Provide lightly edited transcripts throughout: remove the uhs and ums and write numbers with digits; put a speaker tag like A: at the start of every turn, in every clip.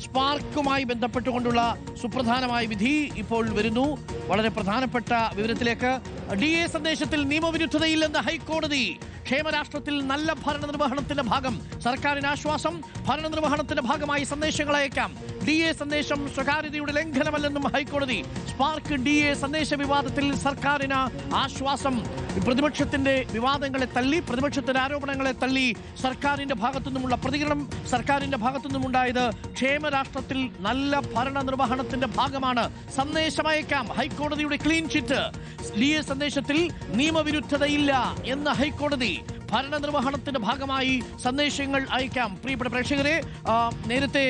A: സ്പാർക്കുമായി ബന്ധപ്പെട്ടുകൊണ്ടുള്ള സുപ്രധാനമായ വിധി ഇപ്പോൾ വരുന്നു. വളരെ പ്രധാനപ്പെട്ട വിവരത്തിലേക്ക്. DA സന്ദേശത്തിൽ നിയമവിരുദ്ധതയില്ലെന്ന് ഹൈക്കോടതി. ക്ഷേമരാഷ്ട്രത്തിൽ നല്ല ഭരണനിർവഹണത്തിന്റെ ഭാഗം. സർക്കാരിന് ആശ്വാസം. ഭരണനിർവഹണത്തിന്റെ ഭാഗമായി സന്ദേശങ്ങൾ അയക്കാം. DA സന്ദേശം സ്വകാര്യതയുടെ ലംഘനമല്ലെന്നും ഹൈക്കോടതി. സ്പാർക്ക് DA സന്ദേശ വിവാദത്തിൽ സർക്കാരിന് ആശ്വാസം. പ്രതിപക്ഷത്തിന്റെ വിവാദങ്ങളെ തള്ളി, പ്രതിപക്ഷത്തിന്റെ ആരോപണങ്ങളെ തള്ളി സർക്കാരിന്റെ ഭാഗത്തുനിന്നുമുള്ള പ്രതികരണം, സർക്കാരിന്റെ ഭാഗത്തുനിന്നുമുണ്ടായത് ക്ഷേമരാഷ്ട്രത്തിൽ നല്ല ഭരണനിർവഹണത്തിന്റെ ഭാഗമാണ്. സന്ദേശമയക്കാം. ഹൈക്കോടതിയുടെ ക്ലീൻ ചിറ്റ്. DA സന്ദേശത്തിൽ നിയമവിരുദ്ധതയില്ല എന്ന് ഹൈക്കോടതി. ഭരണനിർവഹണത്തിന്റെ ഭാഗമായി സന്ദേശങ്ങൾ അയക്കാം. പ്രിയപ്പെട്ട പ്രേക്ഷകരെ, നേരത്തെ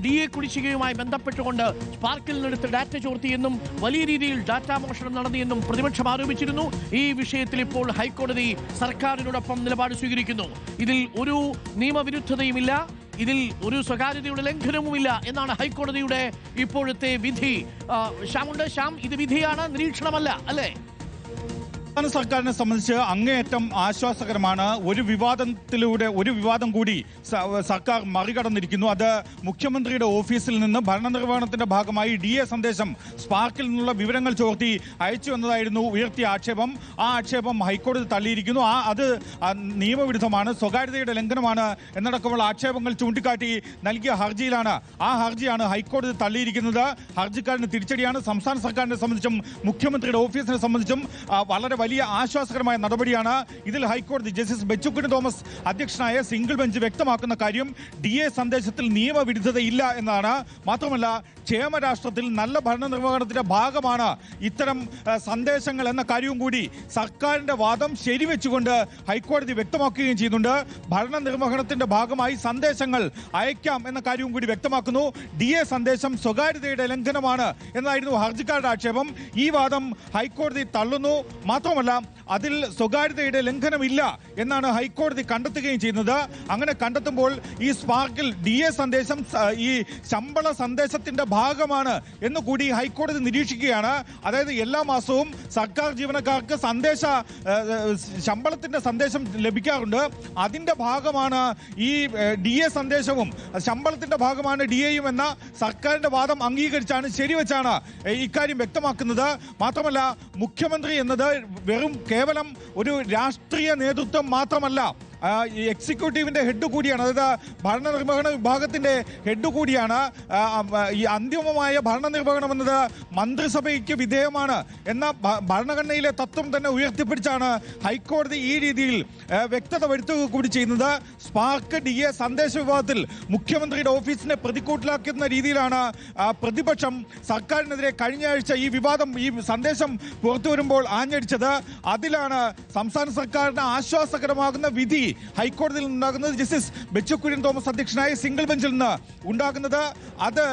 A: DA കുടിശ്ശികയുമായി ബന്ധപ്പെട്ടുകൊണ്ട് സ്പാർക്കിൽ നിന്നെടുത്ത് ഡാറ്റ ചോർത്തിയെന്നും വലിയ രീതിയിൽ ഡാറ്റാ മോഷണം നടത്തിയെന്നും പ്രതിപക്ഷം ആരോപിച്ചിരുന്നു. ഈ വിഷയത്തിൽ ഇപ്പോൾ ഹൈക്കോടതി സർക്കാരിനോടൊപ്പം നിലപാട് സ്വീകരിക്കുന്നു. ഇതിൽ ഒരു നിയമവിരുദ്ധതയുമില്ല, ഇതിൽ ഒരു സ്വകാര്യതയുടെ ലംഘനവുമില്ല എന്നാണ് ഹൈക്കോടതിയുടെ ഇപ്പോഴത്തെ വിധി. ശ്യാം, ഇത് വിധിയാണ്, നിരീക്ഷണമല്ല, അല്ലേ?
B: സംസ്ഥാന സർക്കാരിനെ സംബന്ധിച്ച് അങ്ങേയറ്റം ആശ്വാസകരമാണ്. ഒരു വിവാദം കൂടി സർക്കാർ മറികടന്നിരിക്കുന്നു. അത് മുഖ്യമന്ത്രിയുടെ ഓഫീസിൽ നിന്ന് ഭരണനിർവഹണത്തിന്റെ ഭാഗമായി DA സന്ദേശം സ്പാർക്കിൽ നിന്നുള്ള വിവരങ്ങൾ ചോർത്തി അയച്ചു എന്നതായിരുന്നു ഉയർത്തിയ ആക്ഷേപം. ആ ആക്ഷേപം ഹൈക്കോടതി തള്ളിയിരിക്കുന്നു. അത് നിയമവിരുദ്ധമാണ്, സ്വകാര്യതയുടെ ലംഘനമാണ് എന്നടക്കമുള്ള ആക്ഷേപങ്ങൾ ചൂണ്ടിക്കാട്ടി നൽകിയ ഹർജിയിലാണ്. ആ ഹർജിയാണ് ഹൈക്കോടതി തള്ളിയിരിക്കുന്നത്. ഹർജിക്കാരന് തിരിച്ചടിയാണ്. സംസ്ഥാന സർക്കാരിനെ സംബന്ധിച്ചും മുഖ്യമന്ത്രിയുടെ ഓഫീസിനെ സംബന്ധിച്ചും വളരെ വലിയ ആശ്വാസകരമായ നടപടിയാണ്. ഇതിൽ ഹൈക്കോടതി ജസ്റ്റിസ് ബെച്ചുക്കുഞ്ഞ് തോമസ് അധ്യക്ഷനായ സിംഗിൾ ബെഞ്ച് വ്യക്തമാക്കുന്ന കാര്യം DA സന്ദേശത്തിൽ നിയമവിരുദ്ധതയില്ല എന്നതാണ്. മാത്രമല്ല, ക്ഷേമരാഷ്ട്രത്തിൽ നല്ല ഭരണനിർവഹണത്തിന്റെ ഭാഗമാണ് ഇത്തരം സന്ദേശങ്ങൾ എന്ന കാര്യവും കൂടി സർക്കാരിന്റെ വാദം ശരിവെച്ചുകൊണ്ട് ഹൈക്കോടതി വ്യക്തമാക്കുകയും ചെയ്യുന്നുണ്ട്. ഭരണനിർവഹണത്തിന്റെ ഭാഗമായി സന്ദേശങ്ങൾ അയക്കാം എന്ന കാര്യവും കൂടി വ്യക്തമാക്കുന്നു. DA സന്ദേശം സ്വകാര്യതയുടെ ലംഘനമാണ് എന്നായിരുന്നു ഹർജിക്കാരുടെ ആക്ഷേപം. ഈ വാദം ഹൈക്കോടതി തള്ളുന്നു. മാത്രമല്ല, അതിൽ സ്വകാര്യതയുടെ ലംഘനമില്ല എന്നാണ് ഹൈക്കോടതി കണ്ടെത്തുകയും ചെയ്യുന്നത്. അങ്ങനെ കണ്ടെത്തുമ്പോൾ ഈ സ്പാർക്കിൽ DA സന്ദേശം ഈ ശമ്പള സന്ദേശത്തിന്റെ ഭാഗമാണ് എന്നുകൂടി ഹൈക്കോടതി നിരീക്ഷിക്കുകയാണ്. അതായത് എല്ലാ മാസവും സർക്കാർ ജീവനക്കാർക്ക് ശമ്പളത്തിന്റെ സന്ദേശം ലഭിക്കാറുണ്ട്. അതിന്റെ ഭാഗമാണ് ഈ DA സന്ദേശവും. ശമ്പളത്തിന്റെ ഭാഗമാണ് DAയും എന്ന സർക്കാരിന്റെ വാദം അംഗീകരിച്ചാണ്, ശരിവെച്ചാണ് ഇക്കാര്യം വ്യക്തമാക്കുന്നത്. മാത്രമല്ല, മുഖ്യമന്ത്രി എന്നത് കേവലം ഒരു രാഷ്ട്രീയ നേതൃത്വം മാത്രമല്ല, എക്സിക്യൂട്ടീവിന്റെ ഹെഡ് കൂടിയാണ്. അതായത് ഭരണനിർവഹണ വിഭാഗത്തിന്റെ ഹെഡ് കൂടിയാണ്. ഈ അന്തിമമായ ഭരണനിർവഹണം എന്നത് മന്ത്രിസഭയ്ക്ക് വിധേയമാണ് എന്ന ഭരണഘടനയിലെ തത്വം തന്നെ ഉയർത്തിപ്പിടിച്ചാണ് ഹൈക്കോടതി ഈ രീതിയിൽ വ്യക്തത വരുത്തുക കൂടി ചെയ്യുന്നത്. സ്പാർക്ക് DA സന്ദേശ വിവാദത്തിൽ മുഖ്യമന്ത്രിയുടെ ഓഫീസിനെ പ്രതിക്കൂട്ടിലാക്കുന്ന രീതിയിലാണ് പ്രതിപക്ഷം സർക്കാരിനെതിരെ കഴിഞ്ഞ ആഴ്ച ഈ സന്ദേശം പുറത്തു വരുമ്പോൾ ആഞ്ഞടിച്ചത്. അതിലാണ് സംസ്ഥാന സർക്കാരിന് ആശ്വാസകരമാകുന്ന വിധി ഹൈക്കോടതിയിൽ നിന്നുണ്ടാകുന്നത്. ജസ്റ്റിസ് ബെച്ചുക്കുര്യൻ തോമസ് അധ്യക്ഷനായ സിംഗിൾ ബെഞ്ചിൽ നിന്ന് ഉണ്ടാകുന്നത്. അത്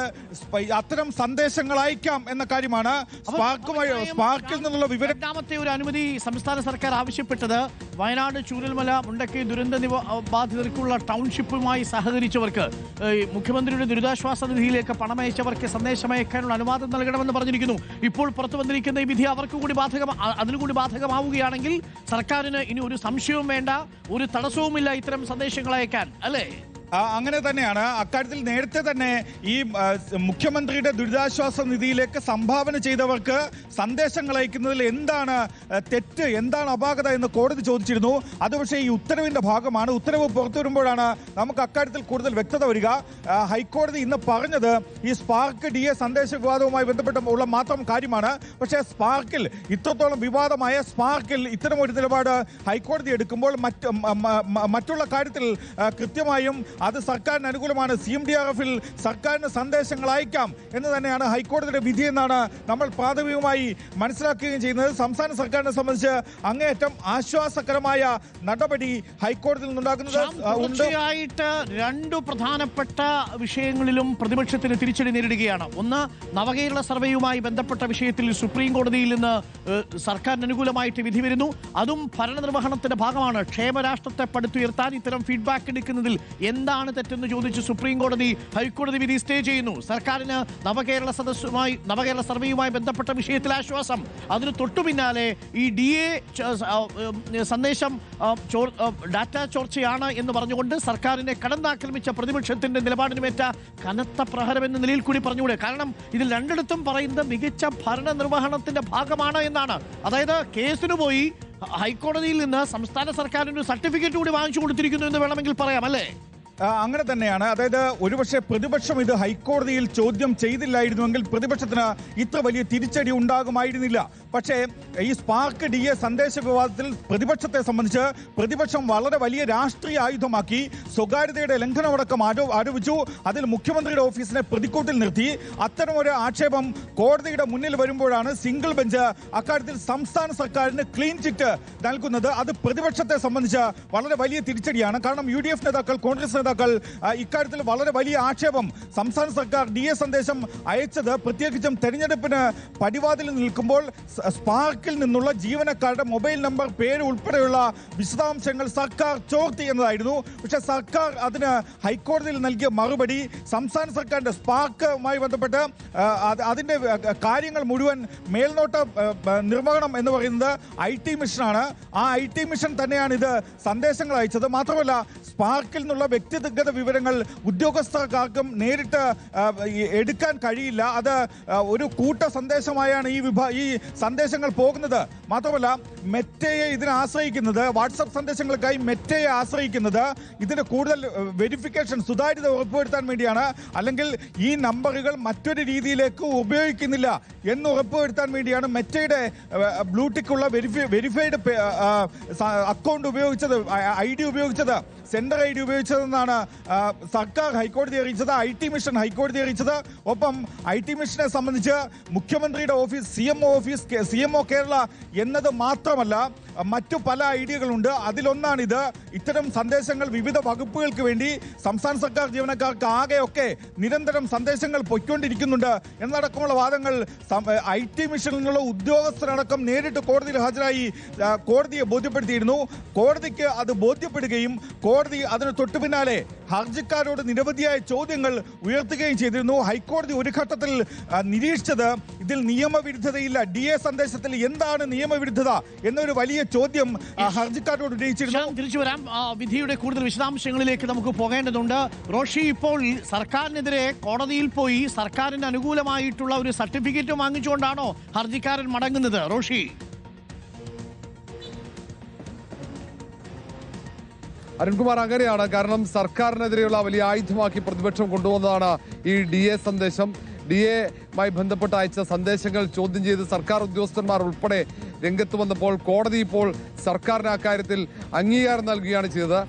B: അത്തരം സന്ദേശങ്ങൾ അയക്കാം എന്ന കാര്യമാണ്. സ്പാർക്കിൽ നിന്നുള്ള രണ്ടാമത്തെ
A: ഒരു അനുമതി സംസ്ഥാന സർക്കാർ ആവശ്യപ്പെട്ടത് വയനാട് ചൂരൽമല മുണ്ടക്കൈ ദുരന്ത ബാധിതർക്കുള്ള ടൗൺഷിപ്പുമായി സഹകരിച്ചവർക്ക്, മുഖ്യമന്ത്രിയുടെ ദുരിതാശ്വാസ നിധിയിലേക്ക് പണമയച്ചവർക്ക് സന്ദേശമയക്കാനുള്ള അനുവാദം നൽകണമെന്ന് പറഞ്ഞിരിക്കുന്നു. ഇപ്പോൾ പുറത്തു വന്നിരിക്കുന്ന ഈ വിധി അവർക്ക് കൂടി അതിനുകൂടി ബാധകമാവുകയാണെങ്കിൽ സർക്കാരിന് ഇനി ഒരു സംശയവും വേണ്ട, ഒരു തടസ്സവുമില്ല ഇത്തരം സന്ദേശങ്ങൾ അയക്കാൻ, അല്ലേ?
B: അങ്ങനെ തന്നെയാണ്. അക്കാര്യത്തിൽ നേരത്തെ തന്നെ ഈ മുഖ്യമന്ത്രിയുടെ ദുരിതാശ്വാസ നിധിയിലേക്ക് സംഭാവന ചെയ്തവർക്ക് സന്ദേശങ്ങൾ അയക്കുന്നതിൽ എന്താണ് തെറ്റ്, എന്താണ് അപാകത എന്ന് കോടതി ചോദിച്ചിരുന്നു. അത് പക്ഷേ ഈ ഉത്തരവിന്റെ ഭാഗമാണ്. ഉത്തരവ് പുറത്തു വരുമ്പോഴാണ് നമുക്ക് അക്കാര്യത്തിൽ കൂടുതൽ വ്യക്തത വരിക. ഹൈക്കോടതി ഇന്ന് പറഞ്ഞത് ഈ സ്പാർക്ക് DA സന്ദേശ വിവാദവുമായി ബന്ധപ്പെട്ടുള്ള മാത്രം കാര്യമാണ്. പക്ഷേ സ്പാർക്കിൽ, ഇത്രത്തോളം വിവാദമായ സ്പാർക്കിൽ ഇത്തരമൊരു നിലപാട് ഹൈക്കോടതി എടുക്കുമ്പോൾ മറ്റുള്ള കാര്യത്തിൽ കൃത്യമായും അത് സർക്കാരിന് അനുകൂലമാണ്. CMDRF-ൽ സർക്കാരിന് സന്ദേശങ്ങൾ അയക്കാം എന്ന് തന്നെയാണ് ഹൈക്കോടതിയുടെ വിധി എന്നാണ് നമ്മൾ പ്രാഥമികമായി മനസ്സിലാക്കുകയും ചെയ്യുന്നത്. സംസ്ഥാന സർക്കാരിനെ സംബന്ധിച്ച് അങ്ങേയറ്റം ആശ്വാസകരമായ നടപടി ഹൈക്കോടതിയിൽ നിന്നുണ്ടാകുന്നത്.
A: തീർച്ചയായിട്ട് രണ്ടു പ്രധാനപ്പെട്ട വിഷയങ്ങളിലും പ്രതിപക്ഷത്തിന് തിരിച്ചടി നേരിടുകയാണ്. ഒന്ന്, നവകേരള സർവേയുമായി ബന്ധപ്പെട്ട വിഷയത്തിൽ സുപ്രീം കോടതിയിൽ നിന്ന് സർക്കാരിന് അനുകൂലമായിട്ട് വിധി വരുന്നു. അതും ഭരണനിർവഹണത്തിന്റെ ഭാഗമാണ്. ക്ഷേമരാഷ്ട്രത്തെ പടുത്തുയർത്താൻ ഇത്തരം ഫീഡ്ബാക്ക് എടുക്കുന്നതിൽ എന്താണ് എന്താണ് തെറ്റെന്ന് ചോദിച്ച് സുപ്രീം കോടതി ഹൈക്കോടതി വിധി സ്റ്റേ ചെയ്യുന്നു. സർക്കാരിന് നവകേരള സർവേയുമായി ബന്ധപ്പെട്ട വിഷയത്തിൽ ആശ്വാസം. അതിന് തൊട്ടു പിന്നാലെ ഈ DA സന്ദേശം ഡാറ്റ ചോർച്ചയാണ് എന്ന് പറഞ്ഞുകൊണ്ട് സർക്കാരിനെ കടന്നാക്രമിച്ച പ്രതിപക്ഷത്തിന്റെ നിലപാടിനുമേറ്റ കനത്ത പ്രഹരം എന്ന നിലയിൽ കൂടി പറഞ്ഞുകൂടെ? കാരണം ഇതിൽ രണ്ടിടത്തും പറയുന്നത് മികച്ച ഭരണ നിർവഹണത്തിന്റെ ഭാഗമാണ് എന്നാണ്. അതായത് കേസിന് പോയി ഹൈക്കോടതിയിൽ നിന്ന് സംസ്ഥാന സർക്കാരിന് സർട്ടിഫിക്കറ്റ് കൂടി വാങ്ങിച്ചു കൊടുത്തിരിക്കുന്നു എന്ന് വേണമെങ്കിൽ പറയാം, അല്ലേ?
B: അങ്ങനെ തന്നെയാണ്. അതായത് ഒരുപക്ഷെ പ്രതിപക്ഷം ഇത് ഹൈക്കോടതിയിൽ ചോദ്യം ചെയ്തില്ലായിരുന്നുവെങ്കിൽ പ്രതിപക്ഷത്തിന് ഇത്ര വലിയ തിരിച്ചടി ഉണ്ടാകുമായിരുന്നില്ല. പക്ഷേ ഈ സ്പാർക്ക് DA സന്ദേശ വിവാദത്തിൽ പ്രതിപക്ഷത്തെ സംബന്ധിച്ച് പ്രതിപക്ഷം വളരെ വലിയ രാഷ്ട്രീയ ആയുധമാക്കി സ്വകാര്യതയുടെ ലംഘനമടക്കം ആരോപിച്ചു. അതിൽ മുഖ്യമന്ത്രിയുടെ ഓഫീസിനെ പ്രതിക്കൂട്ടിൽ നിർത്തി. അത്തരമൊരു ആക്ഷേപം കോടതിയുടെ മുന്നിൽ വരുമ്പോഴാണ് സിംഗിൾ ബെഞ്ച് അക്കാര്യത്തിൽ സംസ്ഥാന സർക്കാരിന് ക്ലീൻ ചിറ്റ് നൽകുന്നത്. അത് പ്രതിപക്ഷത്തെ സംബന്ധിച്ച് വളരെ വലിയ തിരിച്ചടിയാണ്. കാരണം UDF നേതാക്കൾ, കോൺഗ്രസ് നേതാക്കൾ ഇക്കാര്യത്തിൽ വളരെ വലിയ ആക്ഷേപം സംസ്ഥാന സർക്കാർ DA സന്ദേശം അയച്ചത് പ്രത്യേകിച്ചും തെരഞ്ഞെടുപ്പിന് പടിവാതിൽ നിൽക്കുമ്പോൾ സ്പാർക്കിൽ നിന്നുള്ള ജീവനക്കാരുടെ മൊബൈൽ നമ്പർ, പേര് ഉൾപ്പെടെയുള്ള വിശദാംശങ്ങൾ സർക്കാർ ചോർത്തി എന്നതായിരുന്നു. പക്ഷേ സർക്കാർ അതിന് ഹൈക്കോടതിയിൽ നൽകിയ മറുപടി സംസ്ഥാന സർക്കാരിന്റെ സ്പാർക്കുമായി ബന്ധപ്പെട്ട് അതിന്റെ കാര്യങ്ങൾ മുഴുവൻ മേൽനോട്ട നിർവഹണം എന്ന് പറയുന്നത് IT മിഷനാണ്. ആ IT മിഷൻ തന്നെയാണ് ഇത് സന്ദേശങ്ങൾ അയച്ചത്. മാത്രമല്ല സ്പാർക്കിൽ നിന്നുള്ള വ്യക്തിഗത വിവരങ്ങൾ ഉദ്യോഗസ്ഥർക്കാർക്കും നേരിട്ട് എടുക്കാൻ കഴിയില്ല. അത് ഒരു കൂട്ട സന്ദേശമായാണ് ഈ സന്ദേശങ്ങൾ പോകുന്നത്. മാത്രമല്ല മെറ്റയെ ഇതിനെ ആശ്രയിക്കുന്നത്, വാട്സപ്പ് സന്ദേശങ്ങൾക്കായി മെറ്റയെ ആശ്രയിക്കുന്നത് ഇതിന്റെ കൂടുതൽ വെരിഫിക്കേഷൻ, സുതാര്യത ഉറപ്പുവരുത്താൻ വേണ്ടിയാണ്. അല്ലെങ്കിൽ ഈ നമ്പറുകൾ മറ്റൊരു രീതിയിലേക്ക് ഉപയോഗിക്കുന്നില്ല എന്ന് ഉറപ്പുവരുത്താൻ വേണ്ടിയാണ് മെറ്റയുടെ ബ്ലൂടിക്കുള്ള വെരിഫൈഡ് അക്കൗണ്ട് ഉപയോഗിച്ചത്, ID ഉപയോഗിച്ചത്, സെൻഡർ ID ഉപയോഗിച്ചതെന്നാണ് സർക്കാർ ഹൈക്കോടതി അറിയിച്ചത്, IT മിഷൻ ഹൈക്കോടതി അറിയിച്ചത്. ഒപ്പം IT മിഷനെ സംബന്ധിച്ച് മുഖ്യമന്ത്രിയുടെ ഓഫീസ്, CMO കേരള എന്നത് മാത്രമല്ല മറ്റു പല ഐഡിയകളുണ്ട്. അതിലൊന്നാണിത്. ഇത്തരം സന്ദേശങ്ങൾ വിവിധ വകുപ്പുകൾക്ക് വേണ്ടി സംസ്ഥാന സർക്കാർ ജീവനക്കാർക്ക് ആകെയൊക്കെ നിരന്തരം സന്ദേശങ്ങൾ പൊയ്ക്കൊണ്ടിരിക്കുന്നുണ്ട് എന്നടക്കമുള്ള വാദങ്ങൾ IT മിഷനിൽ നിന്നുള്ള ഉദ്യോഗസ്ഥരടക്കം നേരിട്ട് കോടതിയിൽ ഹാജരായി കോടതിയെ ബോധ്യപ്പെടുത്തിയിരുന്നു. കോടതിക്ക് അത് ബോധ്യപ്പെടുകയും കോടതി അതിന് തൊട്ടു പിന്നാലെ ഹർജിക്കാരോട് നിരവധിയായ ചോദ്യങ്ങൾ ഉയർത്തുകയും ചെയ്തിരുന്നു. ഹൈക്കോടതി ഒരു ഘട്ടത്തിൽ നിരീക്ഷിച്ചത് ഇതിൽ നിയമവിരുദ്ധതയില്ല, DA സന്ദേശത്തിൽ എന്താണ് നിയമവിരുദ്ധത എന്നൊരു വലിയ ചോദ്യം ഹർജിക്കാരോട് ഉന്നയിച്ചിരുന്നു.
A: തിരിച്ചു വരാം. വിധിയുടെ കൂടുതൽ വിശദാംശങ്ങളിലേക്ക് നമുക്ക് പോകേണ്ടതുണ്ട്. റോഷി, ഇപ്പോൾ സർക്കാരിനെതിരെ കോടതിയിൽ പോയി സർക്കാരിന് അനുകൂലമായിട്ടുള്ള ഒരു സർട്ടിഫിക്കറ്റ് വാങ്ങിച്ചുകൊണ്ടാണോ ഹർജിക്കാരൻ മടങ്ങുന്നത്? റോഷി,
C: അരുൺകുമാർ, അങ്ങനെയാണ്. കാരണം സർക്കാരിനെതിരെയുള്ള വലിയ ആയുധമാക്കി പ്രതിപക്ഷം കൊണ്ടുവന്നതാണ് ഈ DA സന്ദേശം. DAയുമായി ബന്ധപ്പെട്ട് അയച്ച സന്ദേശങ്ങൾ ചോദ്യം ചെയ്ത് സർക്കാർ ഉദ്യോഗസ്ഥന്മാർ ഉൾപ്പെടെ രംഗത്ത് വന്നപ്പോൾ കോടതി ഇപ്പോൾ സർക്കാരിന് അക്കാര്യത്തിൽ അംഗീകാരം നൽകുകയാണ് ചെയ്തത്.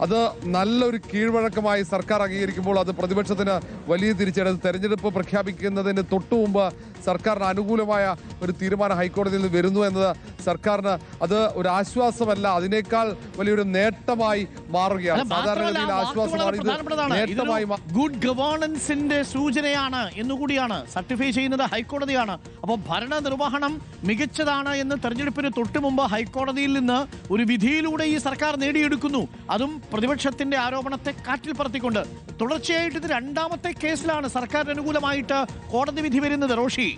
C: അത് നല്ലൊരു കീഴ്വഴക്കമായി സർക്കാർ അംഗീകരിക്കുമ്പോൾ അത് പ്രതിപക്ഷത്തിന് വലിയ തിരിച്ചടി. തെരഞ്ഞെടുപ്പ് പ്രഖ്യാപിക്കുന്നതിന് തൊട്ടു മുമ്പ് സർക്കാരിന് അനുകൂലമായ ഒരു തീരുമാനം ഹൈക്കോടതിയിൽ നിന്ന് വരുന്നു എന്നത് സർക്കാരിന് അത് ഒരു ആശ്വാസമല്ല, അതിനേക്കാൾ വലിയൊരു നേട്ടമായി മാറുകയാണ്. സാധാരണഗതിയിൽ ആശ്വാസമാണ്, ഇത് നേട്ടമായി.
A: ഗുഡ് ഗവേണൻസിന്റെ സൂചനയാണ് എന്നുകൂടിയാണ് സർട്ടിഫൈ ചെയ്യുന്നത് ഹൈക്കോടതിയാണ്. അപ്പോൾ ഭരണ നിർവഹണം മികച്ചതാണ് എന്ന് തെരഞ്ഞെടുപ്പിന് തൊട്ടു മുമ്പ് ഹൈക്കോടതിയിൽ നിന്ന് ഒരു വിധിയിലൂടെ ഈ സർക്കാർ നേടിയെടുക്കുന്നു. അതും പ്രതിപക്ഷത്തിന്റെ ആരോപണത്തെ കാറ്റിൽ പറത്തിക്കൊണ്ട്. തുടർച്ചയായിട്ട് ഇത് രണ്ടാമത്തെ കേസിലാണ് സർക്കാരിന് അനുകൂലമായിട്ട് കോടതി വിധി വരുന്നത്. റോഷി,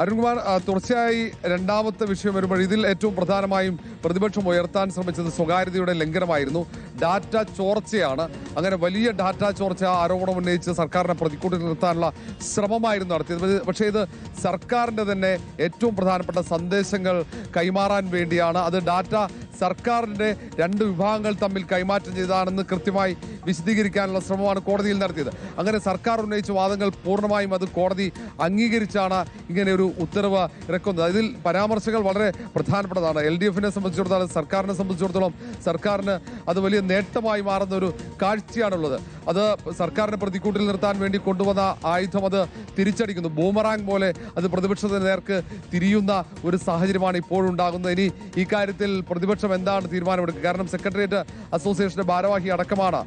C: അരുൺകുമാർ, തുടർച്ചയായി രണ്ടാമത്തെ വിഷയം വരുമ്പോൾ ഇതിൽ ഏറ്റവും പ്രധാനമായും പ്രതിപക്ഷം ഉയർത്താൻ ശ്രമിച്ചത് സ്വകാര്യതയുടെ ലംഘനമായിരുന്നു, ഡാറ്റ ചോർച്ചയാണ്. അങ്ങനെ വലിയ ഡാറ്റ ചോർച്ച ആരോപണം ഉന്നയിച്ച് സർക്കാരിനെ പ്രതിക്കൂട്ടിൽ നിർത്താനുള്ള ശ്രമമായിരുന്നു നടത്തിയത്. പക്ഷേ ഇത് സർക്കാരിൻ്റെ തന്നെ ഏറ്റവും പ്രധാനപ്പെട്ട സന്ദേശങ്ങൾ കൈമാറാൻ വേണ്ടിയാണ്. അത് ഡാറ്റ സർക്കാരിൻ്റെ രണ്ട് വിഭാഗങ്ങൾ തമ്മിൽ കൈമാറ്റം ചെയ്തതാണെന്ന് കൃത്യമായി വിശദീകരിക്കാനുള്ള ശ്രമമാണ് കോടതിയിൽ നടത്തിയത്. അങ്ങനെ സർക്കാർ ഉന്നയിച്ച വാദങ്ങൾ പൂർണ്ണമായും അത് കോടതി അംഗീകരിച്ചാണ് ഇങ്ങനെ ഒരു ഉത്തരവ് ഇറക്കുന്നത്. ഇതിൽ പരാമർശങ്ങൾ വളരെ പ്രധാനപ്പെട്ടതാണ്. LDFനെ സംബന്ധിച്ചിടത്തോളം, സർക്കാരിനെ സംബന്ധിച്ചിടത്തോളം സർക്കാരിന് അത് വലിയ നേട്ടമായി മാറുന്ന ഒരു കാഴ്ചയാണുള്ളത്. അത് സർക്കാരിനെ പ്രതിക്കൂട്ടിൽ നിർത്താൻ വേണ്ടി കൊണ്ടുവന്ന ആയുധം അത് തിരിച്ചടിക്കുന്നു. ബൂമറാങ് പോലെ അത് പ്രതിപക്ഷത്തിന് നേർക്ക് തിരിയുന്ന ഒരു സാഹചര്യമാണ് ഇപ്പോഴുണ്ടാകുന്നത്. ഇനി ഈ കാര്യത്തിൽ പ്രതിപക്ഷം എന്താണ് തീരുമാനമെടുക്കുക? കാരണം സെക്രട്ടേറിയറ്റ് അസോസിയേഷന്റെ ഭാരവാഹി അടക്കമാണ്,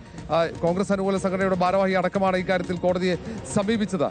C: കോൺഗ്രസ് അനുകൂല സംഘടനയുടെ ഭാരവാഹി അടക്കമാണ് ഈ കാര്യത്തിൽ കോടതിയെ സമീപിച്ചത്.